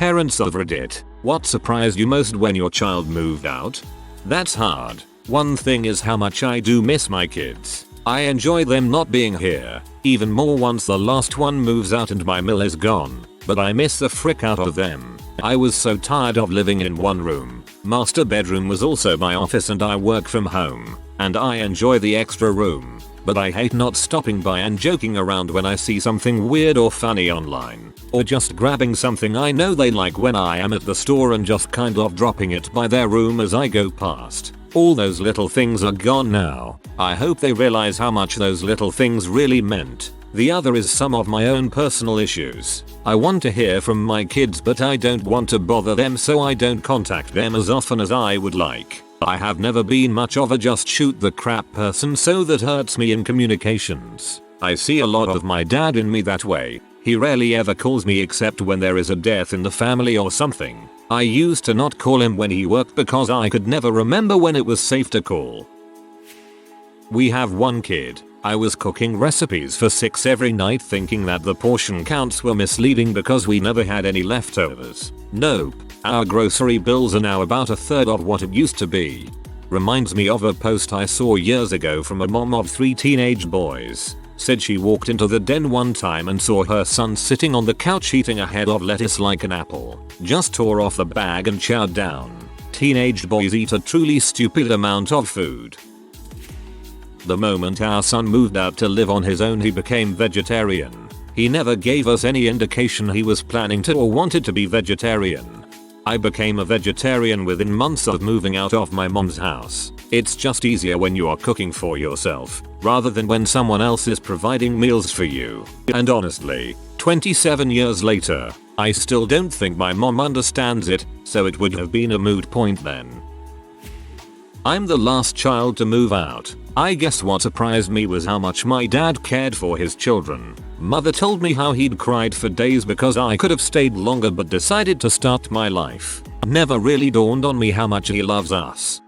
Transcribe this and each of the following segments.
Parents of Reddit, what surprised you most when your child moved out? That's hard. One thing is how much I do miss my kids. I enjoy them not being here, even more once the last one moves out and my mill is gone, but I miss the frick out of them. I was so tired of living in one room. Master bedroom was also my office and I work from home, and I enjoy the extra room, but I hate not stopping by and joking around when I see something weird or funny online, or just grabbing something I know they like when I am at the store and just kind of dropping it by their room as I go past. All those little things are gone now. I hope they realize how much those little things really meant. The other is some of my own personal issues. I want to hear from my kids but I don't want to bother them, so I don't contact them as often as I would like. I have never been much of a just shoot the crap person, so that hurts me in communications. I see a lot of my dad in me that way. He rarely ever calls me except when there is a death in the family or something. I used to not call him when he worked because I could never remember when it was safe to call. We have one kid. I was cooking recipes for 6 every night thinking that the portion counts were misleading because we never had any leftovers. Nope. Our grocery bills are now about a third of what it used to be. Reminds me of a post I saw years ago from a mom of 3 teenage boys. Said she walked into the den one time and saw her son sitting on the couch eating a head of lettuce like an apple. Just tore off the bag and chowed down. Teenage boys eat a truly stupid amount of food. The moment our son moved out to live on his own, he became vegetarian. He never gave us any indication he was planning to or wanted to be vegetarian. I became a vegetarian within months of moving out of my mom's house. It's just easier when you are cooking for yourself, rather than when someone else is providing meals for you. And honestly, 27 years later, I still don't think my mom understands it, so it would have been a moot point then. I'm the last child to move out. I guess what surprised me was how much my dad cared for his children. Mother told me how he'd cried for days because I could have stayed longer but decided to start my life. Never really dawned on me how much he loves us.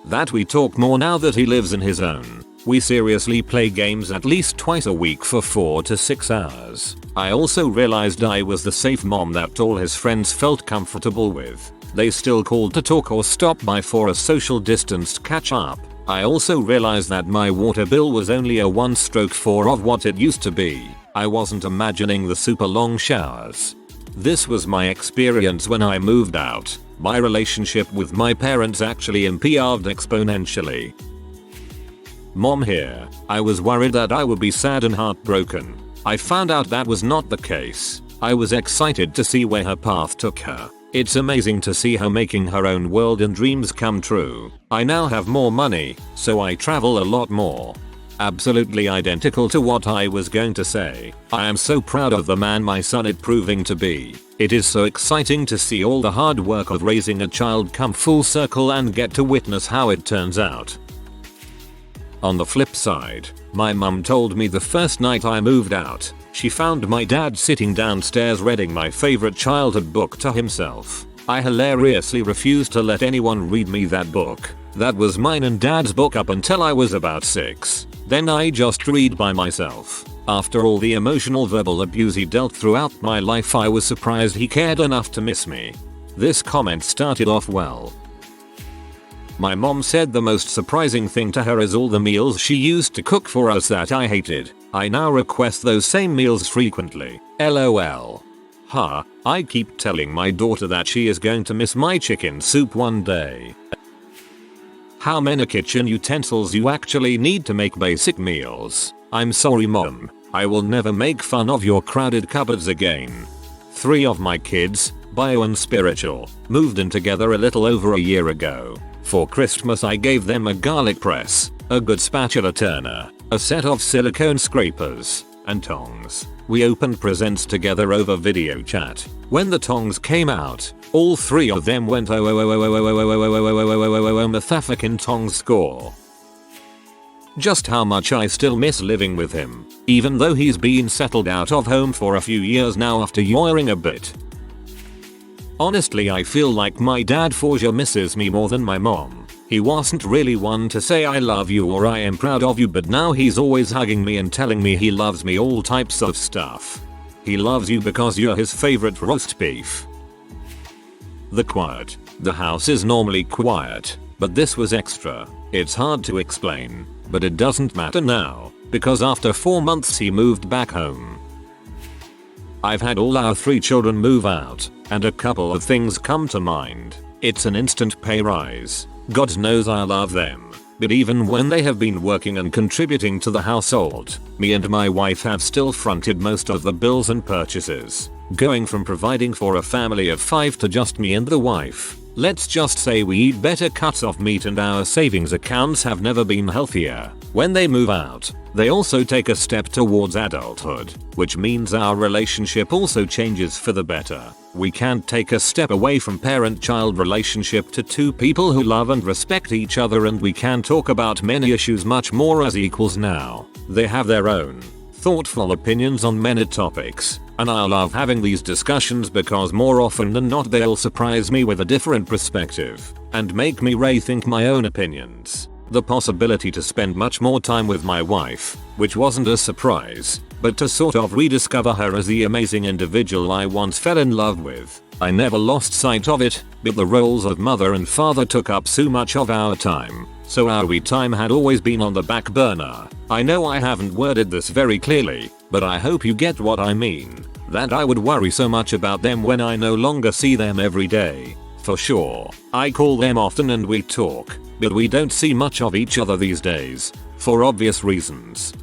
That we talk more now that he lives in his own. We seriously play games at least twice a week for 4 to 6 hours. I also realized I was the safe mom that all his friends felt comfortable with. They still called to talk or stop by for a social distanced catch up. I also realized that my water bill was only a 1/4 of what it used to be. I wasn't imagining the super long showers. This was my experience when I moved out. My relationship with my parents actually improved exponentially. Mom here. I was worried that I would be sad and heartbroken. I found out that was not the case. I was excited to see where her path took her. It's amazing to see her making her own world and dreams come true. I now have more money, so I travel a lot more. Absolutely identical to what I was going to say. I am so proud of the man my son is proving to be. It is so exciting to see all the hard work of raising a child come full circle and get to witness how it turns out. On the flip side, my mum told me the first night I moved out, she found my dad sitting downstairs reading my favorite childhood book to himself. I hilariously refused to let anyone read me that book. That was mine and dad's book up until I was about 6. Then I just read by myself. After all the emotional verbal abuse he dealt throughout my life, I was surprised he cared enough to miss me. This comment started off well. My mom said the most surprising thing to her is all the meals she used to cook for us that I hated. I now request those same meals frequently. LOL. Ha, I keep telling my daughter that she is going to miss my chicken soup one day. How many kitchen utensils you actually need to make basic meals? I'm sorry mom, I will never make fun of your crowded cupboards again. 3 of my kids, bio and spiritual, moved in together a little over a year ago. For Christmas I gave them a garlic press, a good spatula turner, a set of silicone scrapers, and tongs. We opened presents together over video chat. When the tongs came out, all 3 of them went motherfucking tongs score. Just how much I still miss living with him, even though he's been settled out of home for a few years now after yoring a bit. Honestly, I feel like my dad for sure misses me more than my mom. He wasn't really one to say I love you or I am proud of you, but now he's always hugging me and telling me he loves me, all types of stuff. He loves you because you're his favorite roast beef. The quiet. The house is normally quiet, but this was extra. It's hard to explain, but it doesn't matter now, because after 4 months he moved back home. I've had all our 3 children move out, and a couple of things come to mind. It's an instant pay rise. God knows I love them. But even when they have been working and contributing to the household, me and my wife have still fronted most of the bills and purchases. Going from providing for a family of 5 to just me and the wife. Let's just say we eat better cuts of meat and our savings accounts have never been healthier. When they move out, they also take a step towards adulthood, which means our relationship also changes for the better. We can't take a step away from parent-child relationship to 2 people who love and respect each other, and we can talk about many issues much more as equals now. They have their own thoughtful opinions on many topics, and I love having these discussions because more often than not they'll surprise me with a different perspective and make me rethink my own opinions. The possibility to spend much more time with my wife, which wasn't a surprise, but to sort of rediscover her as the amazing individual I once fell in love with. I never lost sight of it, but the roles of mother and father took up so much of our time, so our we time had always been on the back burner. I know I haven't worded this very clearly, but I hope you get what I mean. That I would worry so much about them when I no longer see them every day. For sure, I call them often and we talk, but we don't see much of each other these days, for obvious reasons.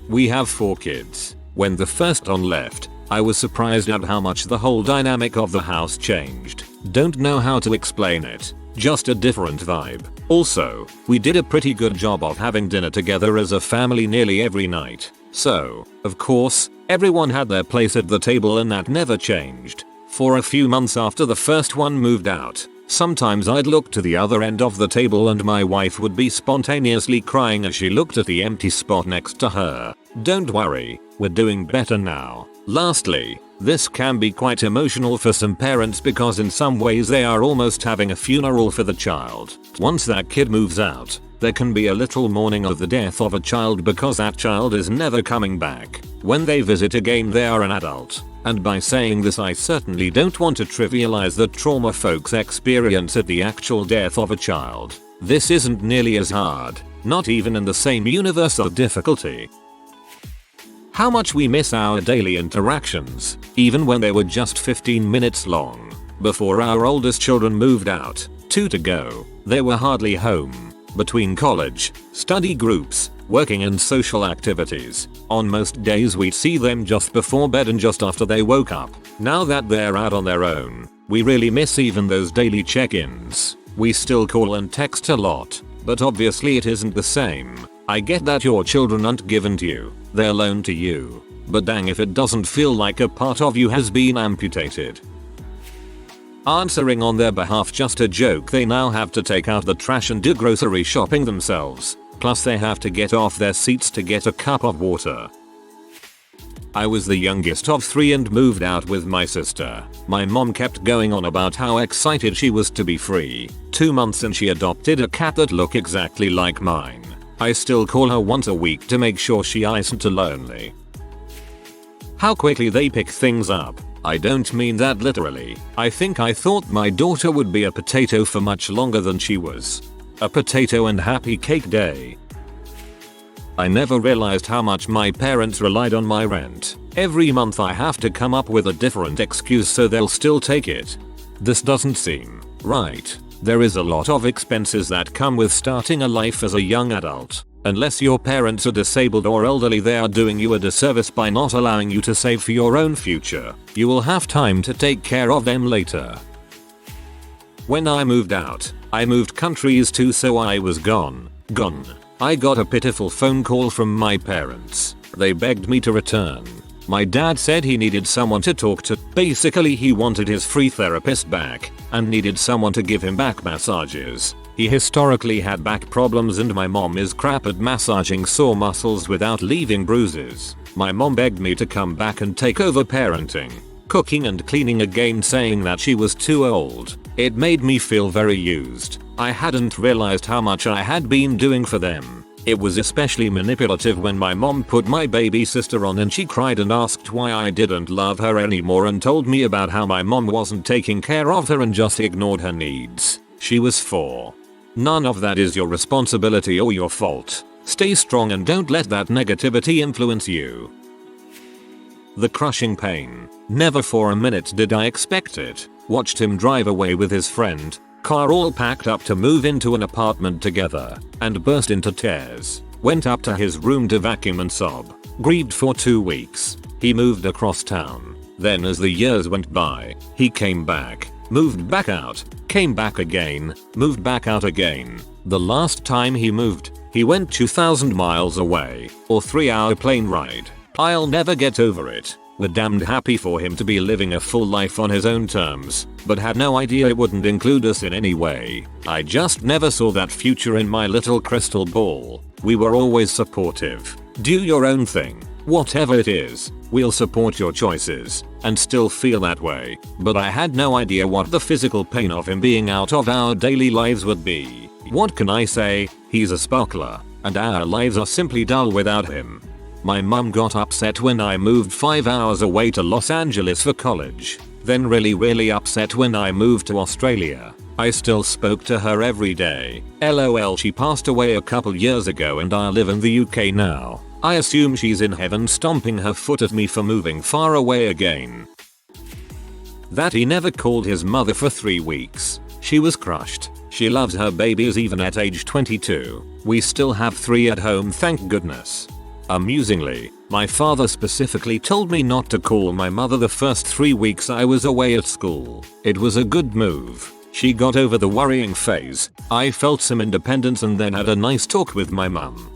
We have 4 kids. When the first one left, I was surprised at how much the whole dynamic of the house changed. Don't know how to explain it. Just a different vibe. Also, we did a pretty good job of having dinner together as a family nearly every night. So, of course, everyone had their place at the table and that never changed. For a few months after the first one moved out, sometimes I'd look to the other end of the table and my wife would be spontaneously crying as she looked at the empty spot next to her. Don't worry, we're doing better now. Lastly, this can be quite emotional for some parents because in some ways they are almost having a funeral for the child. Once that kid moves out, there can be a little mourning of the death of a child because that child is never coming back. When they visit again they are an adult. And by saying this I certainly don't want to trivialize the trauma folks experience at the actual death of a child. This isn't nearly as hard, not even in the same universe of difficulty. How much we miss our daily interactions, even when they were just 15 minutes long. Before our oldest children moved out, 2 to go, they were hardly home. Between college, study groups, working and social activities, on most days we'd see them just before bed and just after they woke up. Now that they're out on their own, we really miss even those daily check-ins. We still call and text a lot, but obviously it isn't the same. I get that your children aren't given to you, they're loaned to you. But dang if it doesn't feel like a part of you has been amputated. Answering on their behalf just a joke, they now have to take out the trash and do grocery shopping themselves. Plus they have to get off their seats to get a cup of water. I was the youngest of 3 and moved out with my sister. My mom kept going on about how excited she was to be free. 2 months and she adopted a cat that looked exactly like mine. I still call her once a week to make sure she isn't lonely. How quickly they pick things up. I don't mean that literally. I think I thought my daughter would be a potato for much longer than she was. A potato and happy cake day. I never realized how much my parents relied on my rent. Every month I have to come up with a different excuse so they'll still take it. This doesn't seem right. There is a lot of expenses that come with starting a life as a young adult. Unless your parents are disabled or elderly, they are doing you a disservice by not allowing you to save for your own future. You will have time to take care of them later. When I moved out, I moved countries too, so I was gone. I got a pitiful phone call from my parents. They begged me to return. My dad said he needed someone to talk to. Basically he wanted his free therapist back and needed someone to give him back massages. He historically had back problems and my mom is crap at massaging sore muscles without leaving bruises. My mom begged me to come back and take over parenting, cooking and cleaning again, saying that she was too old. It made me feel very used. I hadn't realized how much I had been doing for them. It was especially manipulative when my mom put my baby sister on and she cried and asked why I didn't love her anymore and told me about how my mom wasn't taking care of her and just ignored her needs. She was 4. None of that is your responsibility or your fault. Stay strong and don't let that negativity influence you. The crushing pain. Never for a minute did I expect it. Watched him drive away with his friend, car all packed up to move into an apartment together, and burst into tears. Went up to his room to vacuum and sob. Grieved for 2 weeks. He moved across town. Then as the years went by, he came back, moved back out, came back again, moved back out again. The last time he moved, he went 2,000 miles away, or 3-hour plane ride. I'll never get over it. We're damned happy for him to be living a full life on his own terms, but had no idea it wouldn't include us in any way. I just never saw that future in my little crystal ball. We were always supportive. Do your own thing. Whatever it is, we'll support your choices, and still feel that way. But I had no idea what the physical pain of him being out of our daily lives would be. What can I say? He's a sparkler, and our lives are simply dull without him. My mum got upset when I moved 5 hours away to Los Angeles for college. Then really upset when I moved to Australia. I still spoke to her every day. LOL, she passed away a couple years ago and I live in the UK now. I assume she's in heaven stomping her foot at me for moving far away again. That he never called his mother for 3 weeks. She was crushed. She loves her babies even at age 22. We still have 3 at home, thank goodness. Amusingly, my father specifically told me not to call my mother the first 3 weeks I was away at school. It was a good move. She got over the worrying phase. I felt some independence and then had a nice talk with my mum.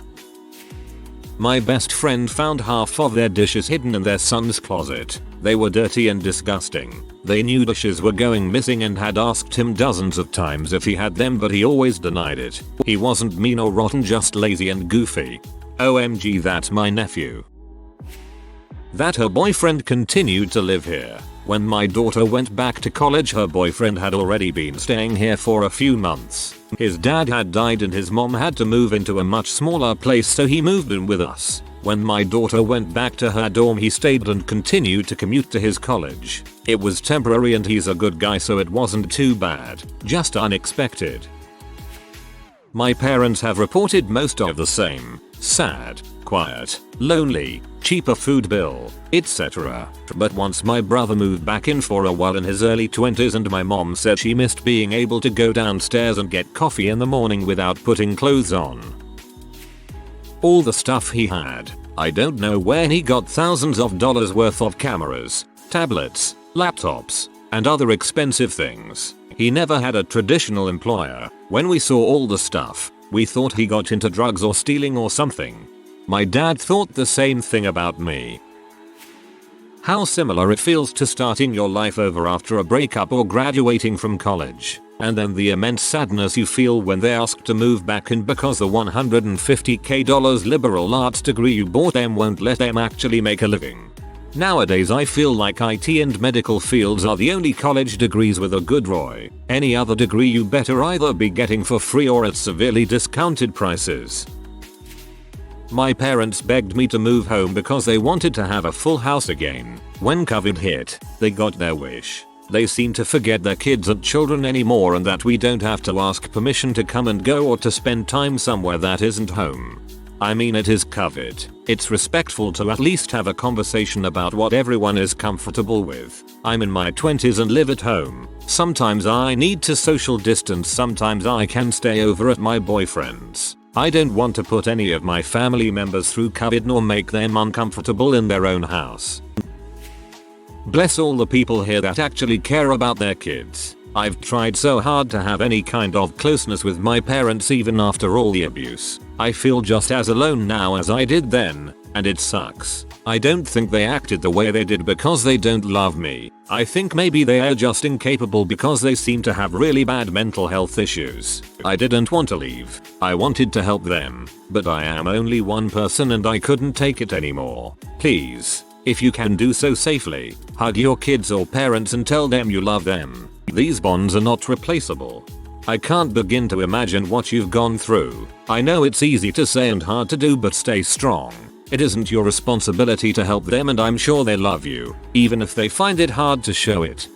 My best friend found half of their dishes hidden in their son's closet. They were dirty and disgusting. They knew dishes were going missing and had asked him dozens of times if he had them, but he always denied it. He wasn't mean or rotten, just lazy and goofy. OMG, that's my nephew. That her boyfriend continued to live here. When my daughter went back to college, her boyfriend had already been staying here for a few months. His dad had died and his mom had to move into a much smaller place, so he moved in with us. When my daughter went back to her dorm, he stayed and continued to commute to his college. It was temporary and he's a good guy, so it wasn't too bad, just unexpected. My parents have reported most of the same. Sad, quiet, lonely, cheaper food bill, etc. But once my brother moved back in for a while in his early 20s and my mom said she missed being able to go downstairs and get coffee in the morning without putting clothes on. All the stuff he had, I don't know where he got thousands of dollars worth of cameras, tablets, laptops, and other expensive things. He never had a traditional employer. When we saw all the stuff, we thought he got into drugs or stealing or something. My dad thought the same thing about me. How similar it feels to starting your life over after a breakup or graduating from college, and then the immense sadness you feel when they ask to move back in because the $150,000 liberal arts degree you bought them won't let them actually make a living. Nowadays I feel like IT and medical fields are the only college degrees with a good ROI. Any other degree you better either be getting for free or at severely discounted prices. My parents begged me to move home because they wanted to have a full house again. When COVID hit, they got their wish. They seem to forget their kids and children anymore and that we don't have to ask permission to come and go or to spend time somewhere that isn't home. I mean, it is COVID. It's respectful to at least have a conversation about what everyone is comfortable with. I'm in my 20s and live at home. Sometimes I need to social distance, sometimes I can stay over at my boyfriend's. I don't want to put any of my family members through COVID nor make them uncomfortable in their own house. Bless all the people here that actually care about their kids. I've tried so hard to have any kind of closeness with my parents even after all the abuse. I feel just as alone now as I did then, and it sucks. I don't think they acted the way they did because they don't love me. I think maybe they are just incapable because they seem to have really bad mental health issues. I didn't want to leave. I wanted to help them, but I am only one person and I couldn't take it anymore. Please, if you can do so safely, hug your kids or parents and tell them you love them. These bonds are not replaceable. I can't begin to imagine what you've gone through. I know it's easy to say and hard to do, but stay strong. It isn't your responsibility to help them, and I'm sure they love you, even if they find it hard to show it.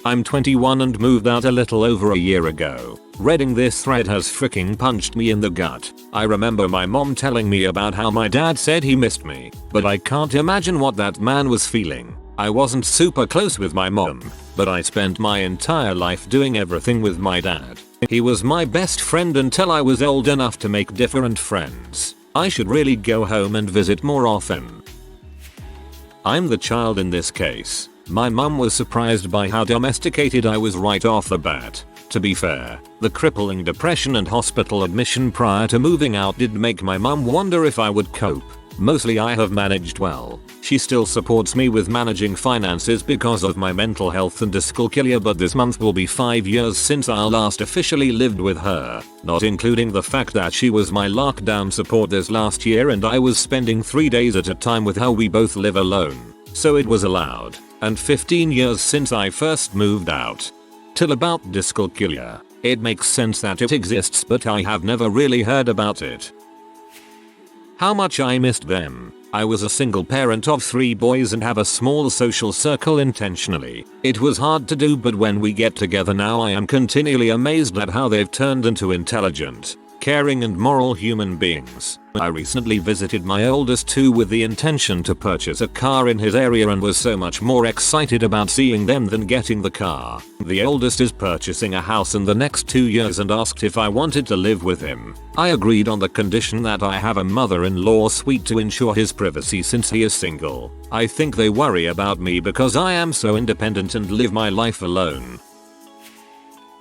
I'm 21 and moved out a little over a year ago. Reading this thread has freaking punched me in the gut. I remember my mom telling me about how my dad said he missed me, but I can't imagine what that man was feeling. I wasn't super close with my mom, but I spent my entire life doing everything with my dad. He was my best friend until I was old enough to make different friends. I should really go home and visit more often. I'm the child in this case. My mum was surprised by how domesticated I was right off the bat. To be fair, the crippling depression and hospital admission prior to moving out did make my mum wonder if I would cope. Mostly I have managed well. She still supports me with managing finances because of my mental health and dyscalculia, but this month will be 5 years since I last officially lived with her, not including the fact that she was my lockdown support this last year and I was spending 3 days at a time with her. We both live alone, so it was allowed. And 15 years since I first moved out. Till about dyscalculia. It makes sense that it exists, but I have never really heard about it. How much I missed them. I was a single parent of 3 boys and have a small social circle intentionally. It was hard to do, but when we get together now I am continually amazed at how they've turned into intelligent, caring and moral human beings. I recently visited my oldest 2 with the intention to purchase a car in his area and was so much more excited about seeing them than getting the car. The oldest is purchasing a house in the next 2 years and asked if I wanted to live with him. I agreed on the condition that I have a mother-in-law suite to ensure his privacy since he is single. I think they worry about me because I am so independent and live my life alone.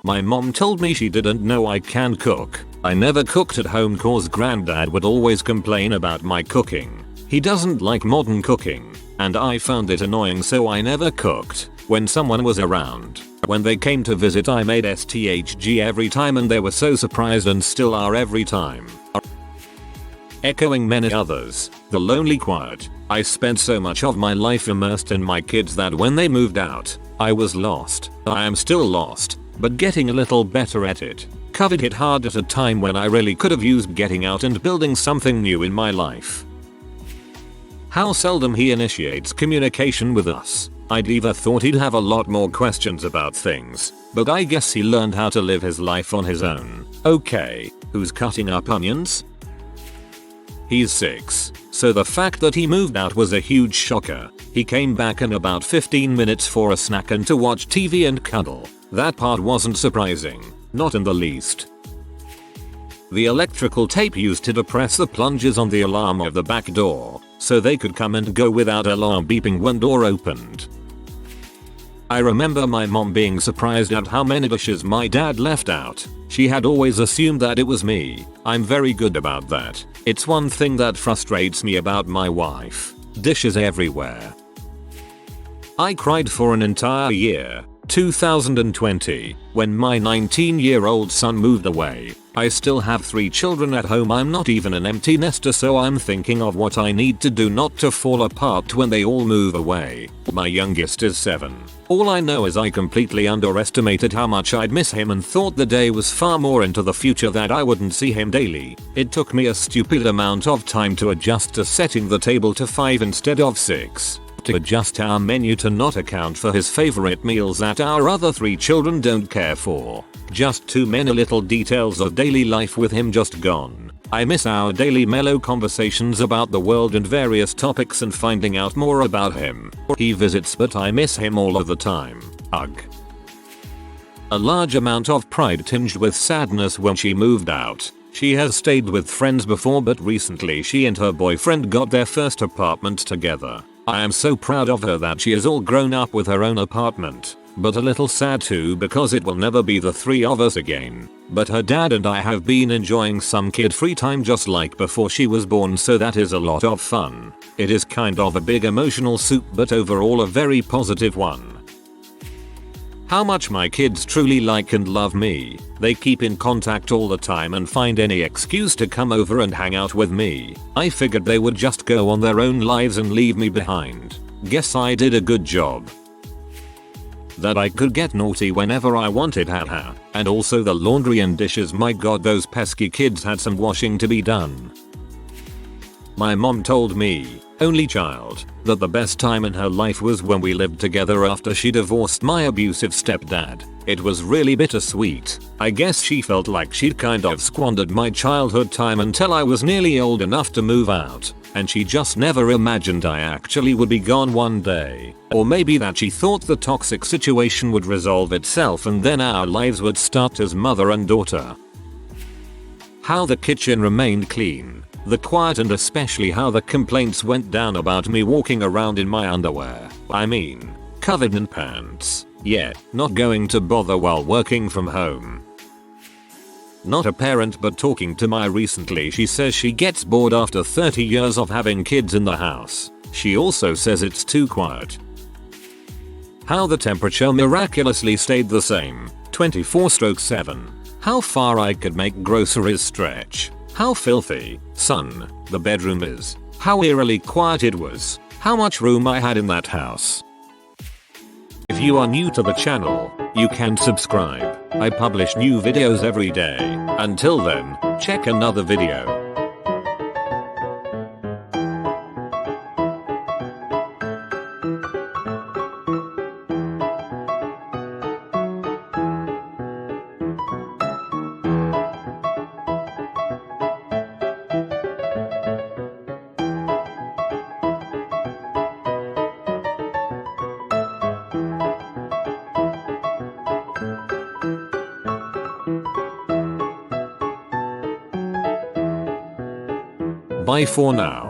My mom told me she didn't know I can cook. I never cooked at home cause granddad would always complain about my cooking. He doesn't like modern cooking, and I found it annoying, so I never cooked when someone was around. When they came to visit I made STHG every time and they were so surprised and still are every time. Echoing many others, the lonely quiet. I spent so much of my life immersed in my kids that when they moved out, I was lost. I am still lost, but getting a little better at it. COVID hit hard at a time when I really could have used getting out and building something new in my life. How seldom he initiates communication with us. I'd either thought he'd have a lot more questions about things, but I guess he learned how to live his life on his own. Okay, who's cutting up onions? He's 6, so the fact that he moved out was a huge shocker. He came back in about 15 minutes for a snack and to watch TV and cuddle. That part wasn't surprising. Not in the least. The electrical tape used to depress the plungers on the alarm of the back door, so they could come and go without alarm beeping when door opened. I remember my mom being surprised at how many dishes my dad left out. She had always assumed that it was me. I'm very good about that. It's one thing that frustrates me about my wife. Dishes everywhere. I cried for an entire year. 2020, when my 19-year-old son moved away. I still have 3 children at home. I'm not even an empty nester, so I'm thinking of what I need to do not to fall apart when they all move away. My youngest is 7. All I know is I completely underestimated how much I'd miss him and thought the day was far more into the future that I wouldn't see him daily. It took me a stupid amount of time to adjust to setting the table to 5 instead of 6. To adjust our menu to not account for his favorite meals that our other 3 children don't care for. Just too many little details of daily life with him just gone. I miss our daily mellow conversations about the world and various topics and finding out more about him. He visits, but I miss him all of the time. Ugh. A large amount of pride tinged with sadness when she moved out. She has stayed with friends before, but recently she and her boyfriend got their first apartment together. I am so proud of her that she is all grown up with her own apartment, but a little sad too because it will never be the 3 of us again. But her dad and I have been enjoying some kid-free time just like before she was born, so that is a lot of fun. It is kind of a big emotional soup, but overall a very positive one. How much my kids truly like and love me. They keep in contact all the time and find any excuse to come over and hang out with me. I figured they would just go on their own lives and leave me behind. Guess I did a good job. that I could get naughty whenever I wanted, haha. And also the laundry and dishes, my god, those pesky kids had some washing to be done. My mom told me, only child, that the best time in her life was when we lived together after she divorced my abusive stepdad. It was really bittersweet. I guess she felt like she'd kind of squandered my childhood time until I was nearly old enough to move out, and she just never imagined I actually would be gone one day. Or maybe that she thought the toxic situation would resolve itself and then our lives would start as mother and daughter. How the kitchen remained clean, the quiet, and especially how the complaints went down about me walking around in my underwear. I mean, covered in pants. Yeah, not going to bother while working from home. Not a parent, but talking to my recently, she says she gets bored after 30 years of having kids in the house. She also says it's too quiet. How the temperature miraculously stayed the same, 24/7. How far I could make groceries stretch. How filthy, son, the bedroom is. How eerily quiet it was. How much room I had in that house. If you are new to the channel, you can subscribe. I publish new videos every day. Until then, check another video. Bye for now.